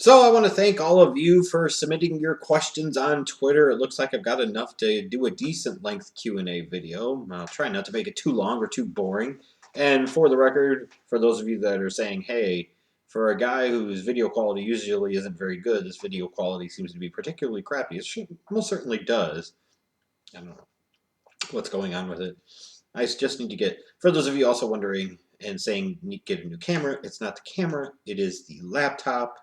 So I want to thank all of you for submitting your questions on Twitter. It looks like I've got enough to do a decent length Q&A video. I'll try not to make it too long or too boring. And for the record, for those of you that are saying, hey, for a guy whose video quality usually isn't very good, this video quality seems to be particularly crappy. It most certainly does. I don't know what's going on with it. I just need to get, for those of you also wondering and saying need to get a new camera, it's not the camera, it is the laptop.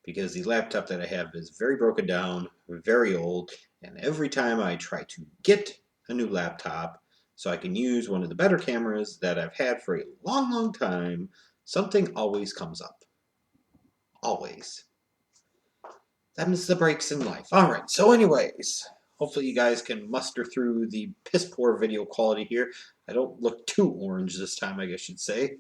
Because the laptop that I have is very broken down, very old, and every time I try to get a new laptop so I can use one of the better cameras that I've had for a long, long time, something always comes up. Always. Them's the breaks in life. Alright, so anyways, hopefully you guys can muster through the piss poor video quality here. I don't look too orange this time, I guess you'd say.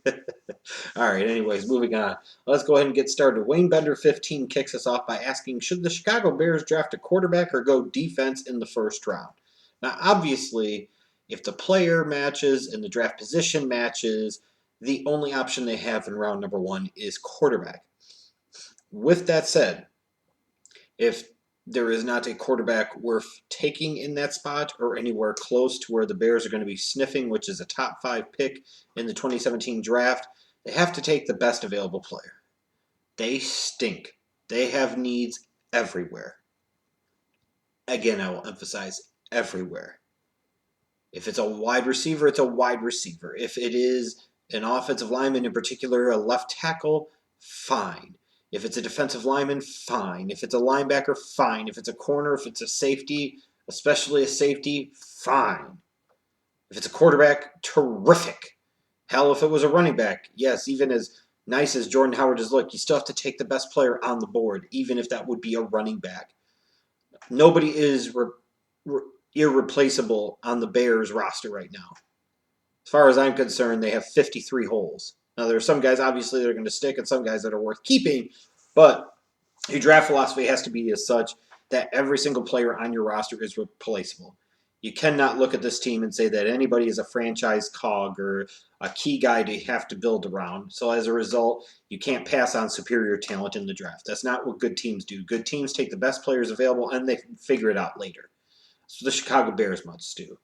Alright, anyways, moving on. Let's go ahead and get started. Wayne Bender 15 kicks us off by asking, should the Chicago Bears draft a quarterback or go defense in the first round? Now, obviously, if the player matches and the draft position matches, the only option they have in round number 1 is quarterback. With that said, if there is not a quarterback worth taking in that spot or anywhere close to where the Bears are going to be sniffing, which is a top 5 pick in the 2017 draft, they have to take the best available player. They stink. They have needs everywhere. Again, I will emphasize everywhere. If it's a wide receiver, it's a wide receiver. If it is an offensive lineman, in particular a left tackle, fine. If it's a defensive lineman, fine. If it's a linebacker, fine. If it's a corner, if it's a safety, especially a safety, fine. If it's a quarterback, terrific. Hell, if it was a running back, yes, even as nice as Jordan Howard has looked, you still have to take the best player on the board, even if that would be a running back. Nobody is irreplaceable on the Bears roster right now. As far as I'm concerned, they have 53 holes. Now, there are some guys, obviously, that are going to stick and some guys that are worth keeping, but your draft philosophy has to be as such that every single player on your roster is replaceable. You cannot look at this team and say that anybody is a franchise cog or a key guy to have to build around. So as a result, you can't pass on superior talent in the draft. That's not what good teams do. Good teams take the best players available and they figure it out later. So the Chicago Bears must do.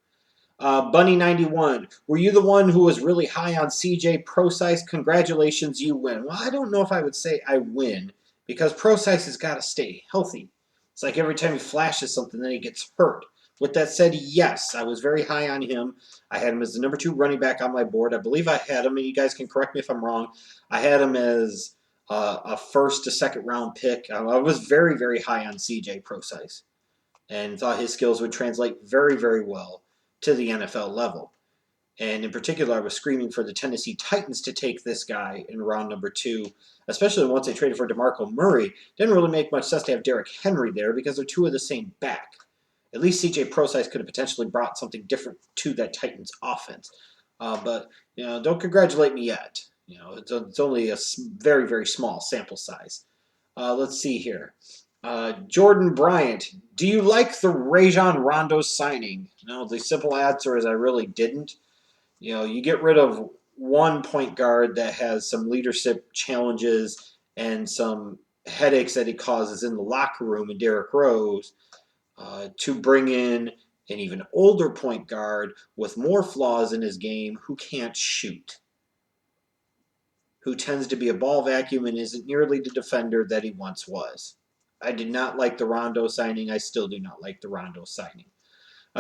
Bunny91, were you the one who was really high on CJ Prosise? Congratulations, you win. Well, I don't know if I would say I win because Prosise has got to stay healthy. It's like every time he flashes something, then he gets hurt. With that said, yes, I was very high on him. I had him as the number 2 running back on my board. I believe I had him, and you guys can correct me if I'm wrong. I had him as a first to second round pick. I was very, very high on CJ Prosise and thought his skills would translate very, very well to the NFL level. And in particular, I was screaming for the Tennessee Titans to take this guy in round number 2, especially once they traded for DeMarco Murray. Didn't really make much sense to have Derrick Henry there because they're 2 of the same back. At least C.J. Prosise could have potentially brought something different to that Titans offense. But, don't congratulate me yet. It's only a very, very small sample size. Let's see here. Jordan Bryant, do you like the Rajon Rondo signing? No, the simple answer is I really didn't. You get rid of one point guard that has some leadership challenges and some headaches that he causes in the locker room in Derrick Rose to bring in an even older point guard with more flaws in his game who can't shoot, who tends to be a ball vacuum and isn't nearly the defender that he once was. I did not like the Rondo signing. I still do not like the Rondo signing.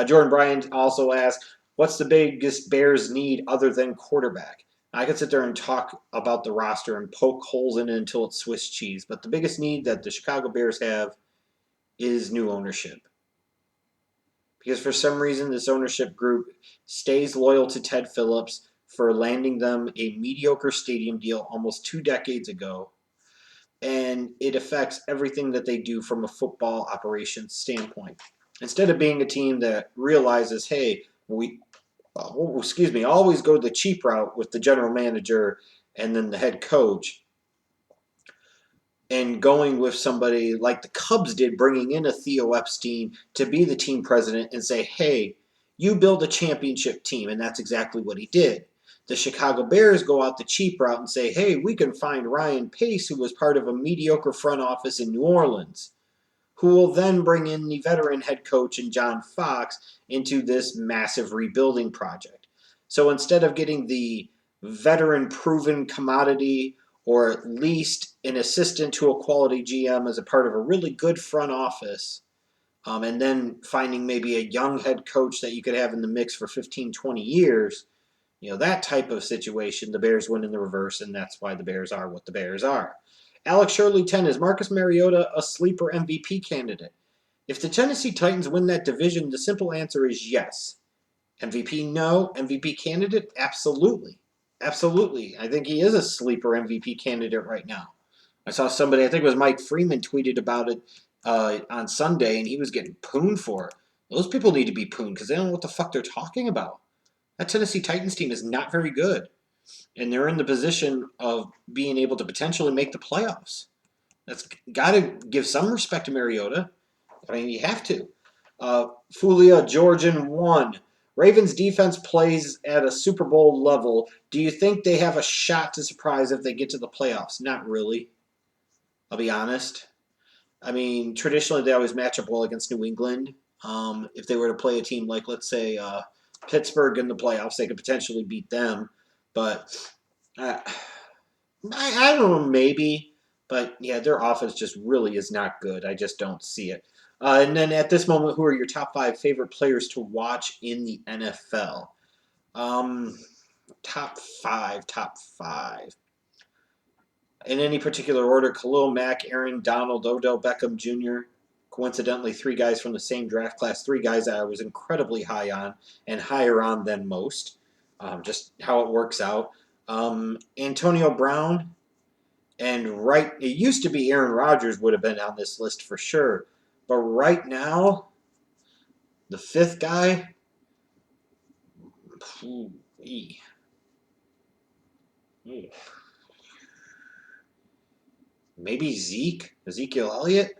Jordan Bryant also asked, what's the biggest Bears need other than quarterback? I could sit there and talk about the roster and poke holes in it until it's Swiss cheese, but the biggest need that the Chicago Bears have is new ownership. Because for some reason, this ownership group stays loyal to Ted Phillips for landing them a mediocre stadium deal almost 2 decades ago. And it affects everything that they do from a football operations standpoint. Instead of being a team that realizes, hey, we always go the cheap route with the general manager and then the head coach, and going with somebody like the Cubs did, bringing in a Theo Epstein to be the team president and say, hey, you build a championship team, and that's exactly what he did. the Chicago Bears go out the cheap route and say, hey, we can find Ryan Pace, who was part of a mediocre front office in New Orleans, who will then bring in the veteran head coach and John Fox into this massive rebuilding project. So instead of getting the veteran proven commodity or at least an assistant to a quality GM as a part of a really good front office, and then finding maybe a young head coach that you could have in the mix for 15, 20 years, that type of situation, the Bears win in the reverse, and that's why the Bears are what the Bears are. Alex Shirley 10, is Marcus Mariota a sleeper MVP candidate? If the Tennessee Titans win that division, the simple answer is yes. MVP, no. MVP candidate, absolutely. Absolutely. I think he is a sleeper MVP candidate right now. I saw somebody, I think it was Mike Freeman, tweeted about it on Sunday, and he was getting pooned for it. Those people need to be pooned because they don't know what the fuck they're talking about. That Tennessee Titans team is not very good, and they're in the position of being able to potentially make the playoffs. That's got to give some respect to Mariota. I mean, you have to. Fulia Georgian 1. Ravens defense plays at a Super Bowl level. Do you think they have a shot to surprise if they get to the playoffs? Not really. I'll be honest. I mean, traditionally they always match up well against New England. If they were to play a team like, let's say, Pittsburgh in the playoffs, they could potentially beat them. But I don't know, maybe. But, yeah, their offense just really is not good. I just don't see it. And then at this moment, who are your top 5 favorite players to watch in the NFL? Top five. In any particular order, Khalil Mack, Aaron Donald, Odell Beckham Jr., coincidentally 3 guys from the same draft class, 3 guys that I was incredibly high on and higher on than most, just how it works out. Antonio Brown, and it used to be Aaron Rodgers would have been on this list for sure, but right now, the 5th guy, maybe Ezekiel Elliott.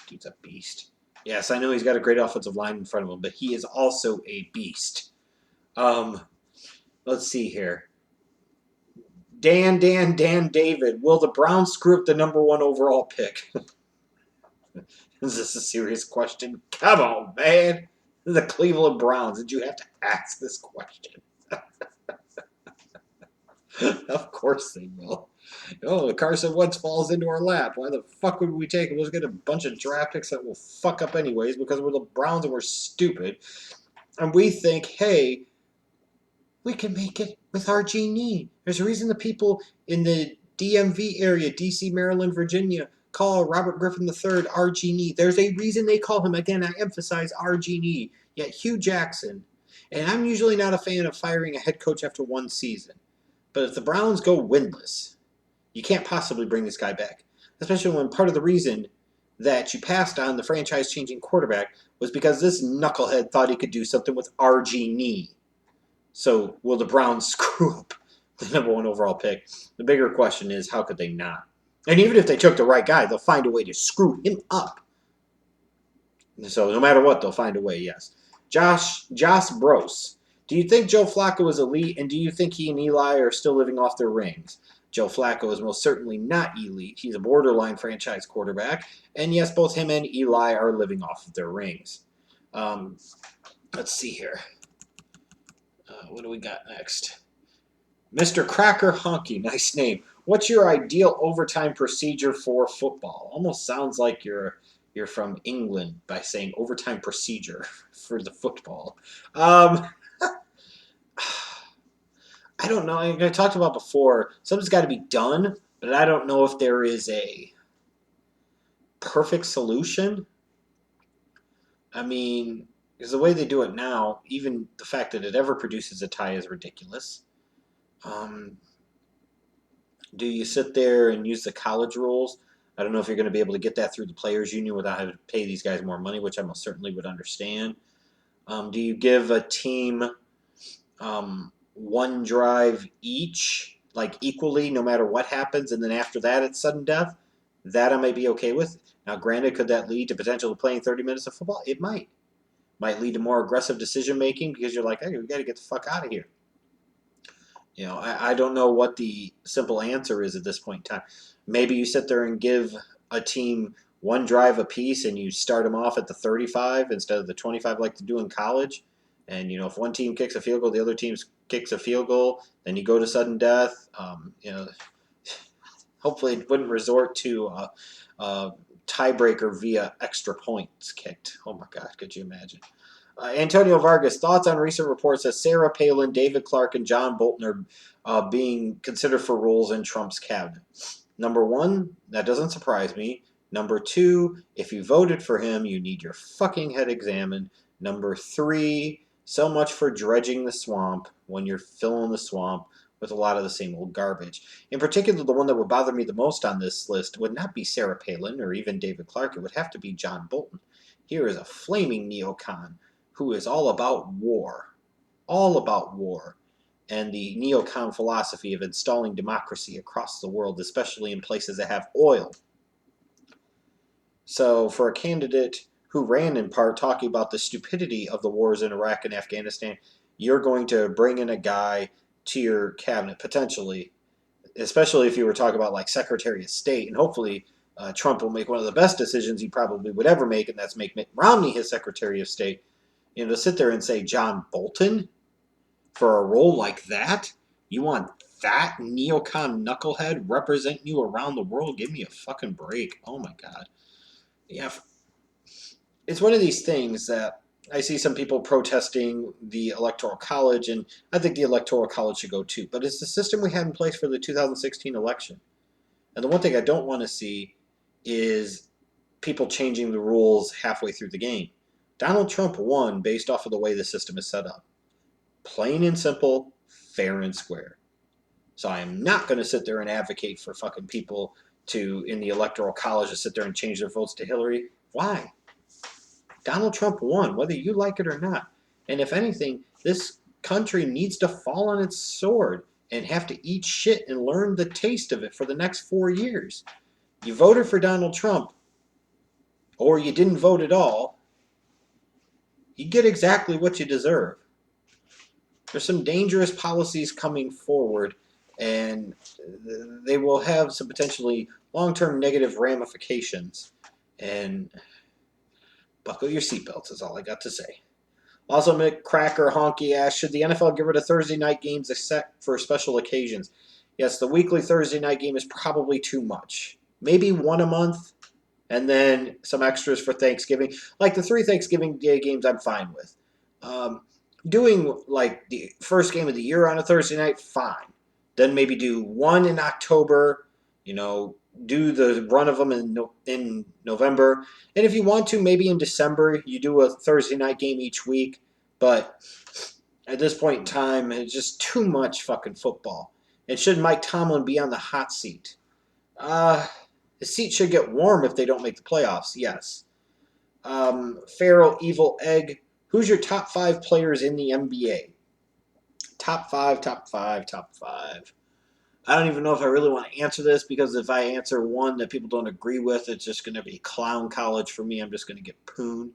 Dude's a beast. Yes, I know he's got a great offensive line in front of him, but he is also a beast. Let's see here. Dan David. Will the Browns screw up the number 1 overall pick? Is this a serious question? Come on, man. The Cleveland Browns. Did you have to ask this question? Of course they will. Oh, Carson Wentz falls into our lap. Why the fuck would we take him? Let's get a bunch of draft picks that will fuck up anyways because we're the Browns and we're stupid. And we think, hey, we can make it with our genie. There's a reason the people in the DMV area, DC, Maryland, Virginia, call Robert Griffin III our genie. There's a reason they call him, again, I emphasize, our genie. Yet Hugh Jackson, and I'm usually not a fan of firing a head coach after 1 season, but if the Browns go winless, you can't possibly bring this guy back, especially when part of the reason that you passed on the franchise-changing quarterback was because this knucklehead thought he could do something with our genie. So will the Browns screw up the number 1 overall pick? The bigger question is, how could they not? And even if they took the right guy, they'll find a way to screw him up. So no matter what, they'll find a way, yes. Josh Bros. Do you think Joe Flacco is elite, and do you think he and Eli are still living off their rings? Joe Flacco is most certainly not elite. He's a borderline franchise quarterback. And yes, both him and Eli are living off of their rings. Let's see here. What do we got next? Mr. Cracker Honky, nice name. What's your ideal overtime procedure for football? Almost sounds like you're from England by saying overtime procedure for the football. I don't know. I talked about before, something's got to be done, but I don't know if there is a perfect solution. I mean, because the way they do it now, even the fact that it ever produces a tie is ridiculous. Do you sit there and use the college rules? I don't know if you're going to be able to get that through the players' union without having to pay these guys more money, which I most certainly would understand. Do you give a team 1 drive each, like equally, no matter what happens, and then after that it's sudden death? That I might be okay with. Now, granted, could that lead to potentially playing 30 minutes of football? It might. Might lead to more aggressive decision-making because you're like, hey, we got to get the fuck out of here. I don't know what the simple answer is at this point in time. Maybe you sit there and give a team one drive apiece and you start them off at the 35 instead of the 25 like to do in college. And, if one team kicks a field goal, the other team kicks a field goal, then you go to sudden death. Hopefully it wouldn't resort to a tiebreaker via extra points kicked. Oh, my God, could you imagine? Antonio Vargas, thoughts on recent reports that Sarah Palin, David Clark, and John Bolton are being considered for roles in Trump's cabinet. Number one, that doesn't surprise me. Number two, if you voted for him, you need your fucking head examined. Number three, so much for dredging the swamp when you're filling the swamp with a lot of the same old garbage. In particular, the one that would bother me the most on this list would not be Sarah Palin or even David Clark. It would have to be John Bolton. Here is a flaming neocon who is all about war, and the neocon philosophy of installing democracy across the world, especially in places that have oil. So for a candidate who ran in part talking about the stupidity of the wars in Iraq and Afghanistan, you're going to bring in a guy to your cabinet, potentially, especially if you were talking about like Secretary of State, and hopefully Trump will make one of the best decisions he probably would ever make, and that's make Mitt Romney his Secretary of State. To sit there and say John Bolton for a role like that, you want that neocon knucklehead representing you around the world? Give me a fucking break. Oh my God. Yeah, it's one of these things that I see some people protesting the Electoral College, and I think the Electoral College should go too. But it's the system we had in place for the 2016 election. And the one thing I don't want to see is people changing the rules halfway through the game. Donald Trump won based off of the way the system is set up. Plain and simple, fair and square. So I am not going to sit there and advocate for fucking people in the Electoral College to sit there and change their votes to Hillary. Why? Donald Trump won, whether you like it or not. And if anything, this country needs to fall on its sword and have to eat shit and learn the taste of it for the next 4 years. You voted for Donald Trump, or you didn't vote at all, you get exactly what you deserve. There's some dangerous policies coming forward, and they will have some potentially long-term negative ramifications. And buckle your seatbelts is all I got to say. Also, Mick Cracker Honky asks, should the NFL get rid of Thursday night games except for special occasions? Yes, the weekly Thursday night game is probably too much. Maybe one a month, and then some extras for Thanksgiving. Like the 3 Thanksgiving Day games, I'm fine with. Doing like the first game of the year on a Thursday night, fine. Then maybe do one in October, do the run of them in November. And if you want to, maybe in December, you do a Thursday night game each week. But at this point in time, it's just too much fucking football. And should Mike Tomlin be on the hot seat? The seat should get warm if they don't make the playoffs, yes. Pharaoh Evil Egg, who's your top 5 players in the NBA? Top five. I don't even know if I really want to answer this, because if I answer one that people don't agree with, it's just going to be clown college for me. I'm just going to get pooned.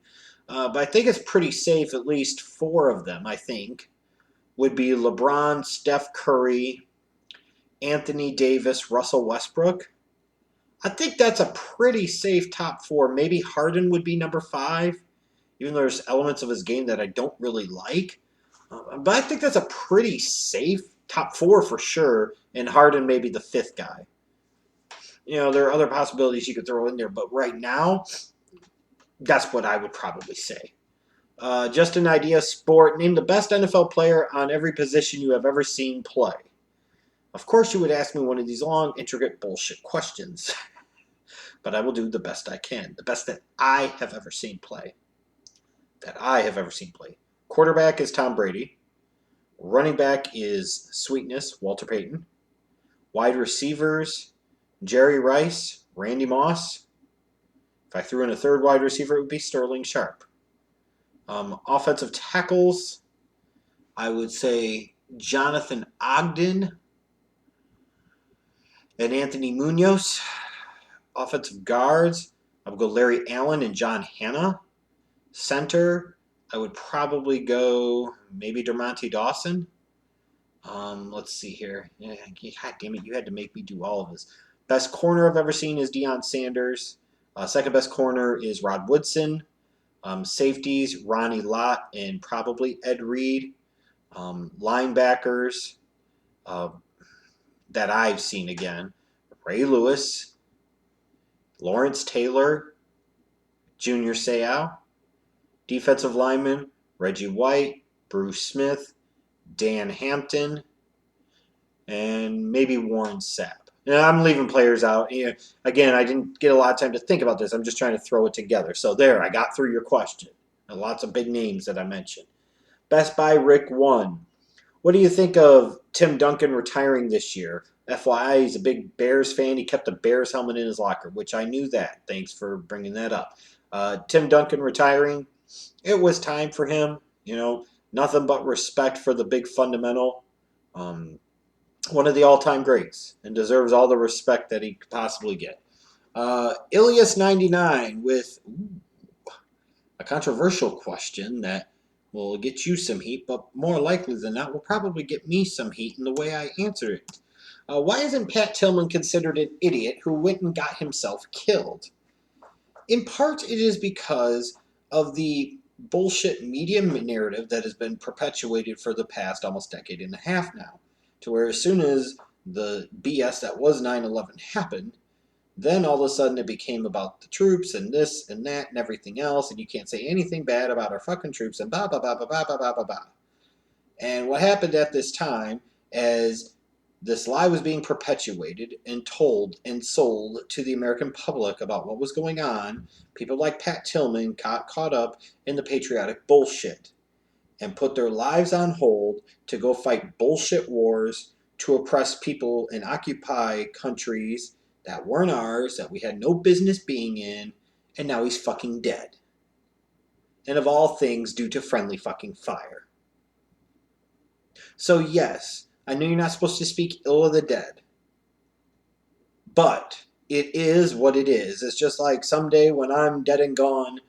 But I think it's pretty safe, at least 4 of them, I think, would be LeBron, Steph Curry, Anthony Davis, Russell Westbrook. I think that's a pretty safe top 4. Maybe Harden would be number 5, even though there's elements of his game that I don't really like. But I think that's a pretty safe top 4 for sure, and Harden may be the 5th guy. There are other possibilities you could throw in there, but right now, that's what I would probably say. Just an idea, sport. Name the best NFL player on every position you have ever seen play. Of course, you would ask me one of these long, intricate bullshit questions. But I will do the best I can. The best that I have ever seen play. Quarterback is Tom Brady. Running back is Sweetness, Walter Payton. Wide receivers, Jerry Rice, Randy Moss. If I threw in a 3rd wide receiver, it would be Sterling Sharp. Offensive tackles, I would say Jonathan Ogden and Anthony Munoz. Offensive guards, I would go Larry Allen and John Hanna. Center, I would probably go maybe DeMonte Dawson. Let's see here. Yeah, God damn it, you had to make me do all of this. Best corner I've ever seen is Deion Sanders. Second best corner is Rod Woodson. Safeties, Ronnie Lott and probably Ed Reed. Linebackers uh, that I've seen again, Ray Lewis, Lawrence Taylor, Junior Seau. Defensive linemen, Reggie White, Bruce Smith, Dan Hampton, and maybe Warren Sapp. Now, I'm leaving players out. Again, I didn't get a lot of time to think about this. I'm just trying to throw it together. So there, I got through your question. And lots of big names that I mentioned. Best Buy Rick 1. What do you think of Tim Duncan retiring this year? FYI, he's a big Bears fan. He kept a Bears helmet in his locker, which I knew that. Thanks for bringing that up. Tim Duncan retiring, it was time for him. Nothing but respect for the big fundamental. Um, One of the all-time greats and deserves all the respect that he could possibly get. Ilias 99 with a controversial question that will get you some heat, but more likely than not will probably get me some heat in the way I answer it. Why isn't Pat Tillman considered an idiot who went and got himself killed? In part, it is because of the bullshit media narrative that has been perpetuated for the past almost decade and a half now. To where as soon as the BS that was 9/11 happened, then all of a sudden it became about the troops and this and that and everything else, and you can't say anything bad about our fucking troops and blah, blah, blah, blah, blah, blah, blah, blah, blah. And what happened at this time, as this lie was being perpetuated and told and sold to the American public about what was going on, people like Pat Tillman got caught up in the patriotic bullshit and put their lives on hold to go fight bullshit wars to oppress people and occupy countries that weren't ours, that we had no business being in, and now he's fucking dead. And of all things, due to friendly fucking fire. So yes, I know you're not supposed to speak ill of the dead, but it is what it is. It's just like someday when I'm dead and gone,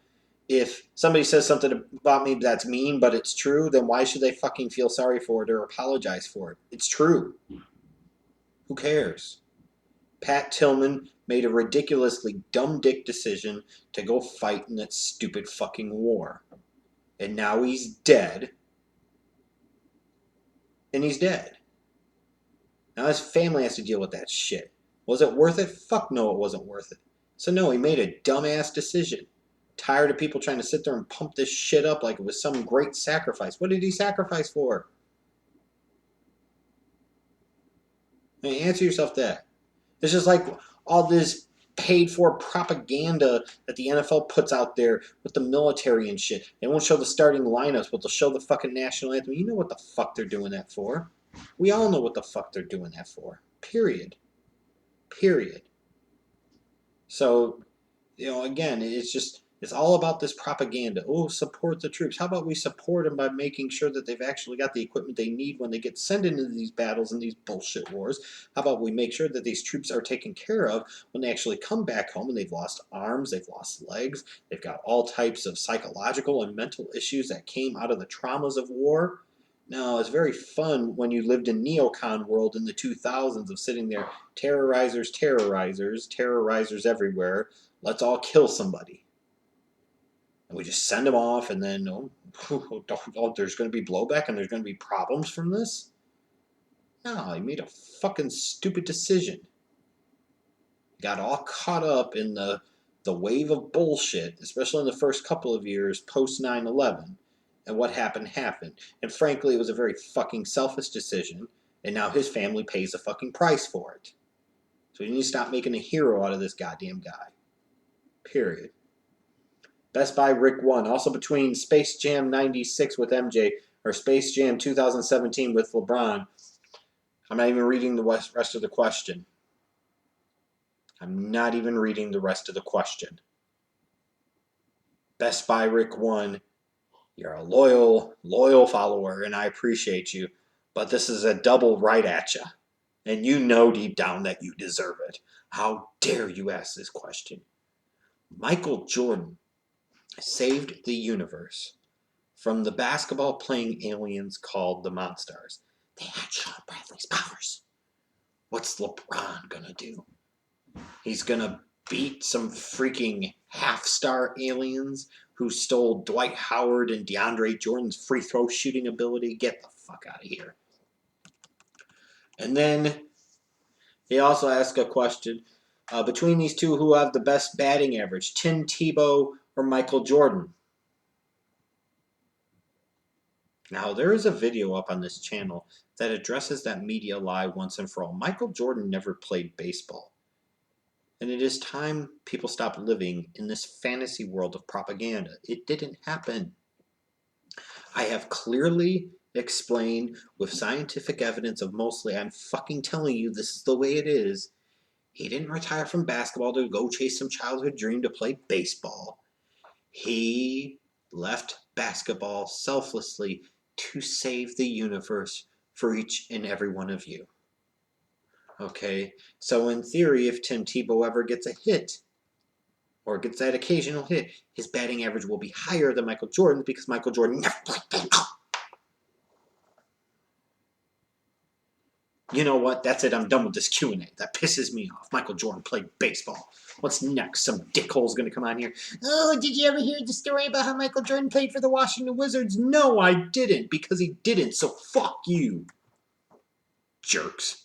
if somebody says something about me that's mean, but it's true, then why should they fucking feel sorry for it or apologize for it? It's true. Who cares? Pat Tillman made a ridiculously dumb dick decision to go fight in that stupid fucking war. And now he's dead. And he's dead. Now his family has to deal with that shit. Was it worth it? Fuck no, it wasn't worth it. So no, he made a dumbass decision. Tired of people trying to sit there and pump this shit up like it was some great sacrifice. What did he sacrifice for? I mean, answer yourself that. It's just like all this paid for propaganda that the NFL puts out there with the military and shit. They won't show the starting lineups, but they'll show the fucking national anthem. You know what the fuck they're doing that for. We all know what the fuck they're doing that for. Period. Period. So, again, it's all about this propaganda. Oh, support the troops. How about we support them by making sure that they've actually got the equipment they need when they get sent into these battles and these bullshit wars? How about we make sure that these troops are taken care of when they actually come back home and they've lost arms, they've lost legs, they've got all types of psychological and mental issues that came out of the traumas of war? Now, it's very fun when you lived in neocon world in the 2000s of sitting there, terrorizers, terrorizers, terrorizers everywhere. Let's all kill somebody. And we just send them off, and then, there's going to be blowback and there's going to be problems from this? No, he made a fucking stupid decision. Got all caught up in the wave of bullshit, especially in the first couple of years post 9/11. And what happened happened. And frankly, it was a very fucking selfish decision. And now his family pays a fucking price for it. So you need to stop making a hero out of this goddamn guy. Period. Best Buy Rick 1. Also between Space Jam 96 with MJ or Space Jam 2017 with LeBron. I'm not even reading the rest of the question. I'm not even reading the rest of the question. Best Buy Rick 1. You're a loyal follower, and I appreciate you. But this is a double right at you. And you know deep down that you deserve it. How dare you ask this question? Michael Jordan saved the universe from the basketball playing aliens called the Monstars. They had Sean Bradley's powers. What's LeBron gonna do? He's gonna beat some freaking half-star aliens who stole Dwight Howard and DeAndre Jordan's free throw shooting ability. Get the fuck out of here. And then he also asked a question. Between these two, who have the best batting average, Tim Tebow or Michael Jordan? Now, there is a video up on this channel that addresses that media lie once and for all. Michael Jordan never played baseball. And it is time people stop living in this fantasy world of propaganda. It didn't happen. I have clearly explained with scientific evidence of mostly, I'm fucking telling you this is the way it is. He didn't retire from basketball to go chase some childhood dream to play baseball. He left basketball selflessly to save the universe for each and every one of you. Okay, so in theory, if Tim Tebow ever gets a hit, or gets that occasional hit, his batting average will be higher than Michael Jordan's because Michael Jordan never played baseball. You know what? That's it. I'm done with this Q&A. That pisses me off. Michael Jordan played baseball. What's next? Some dickhole's going to come on here. Oh, did you ever hear the story about how Michael Jordan played for the Washington Wizards? No, I didn't, because he didn't, so fuck you. Jerks.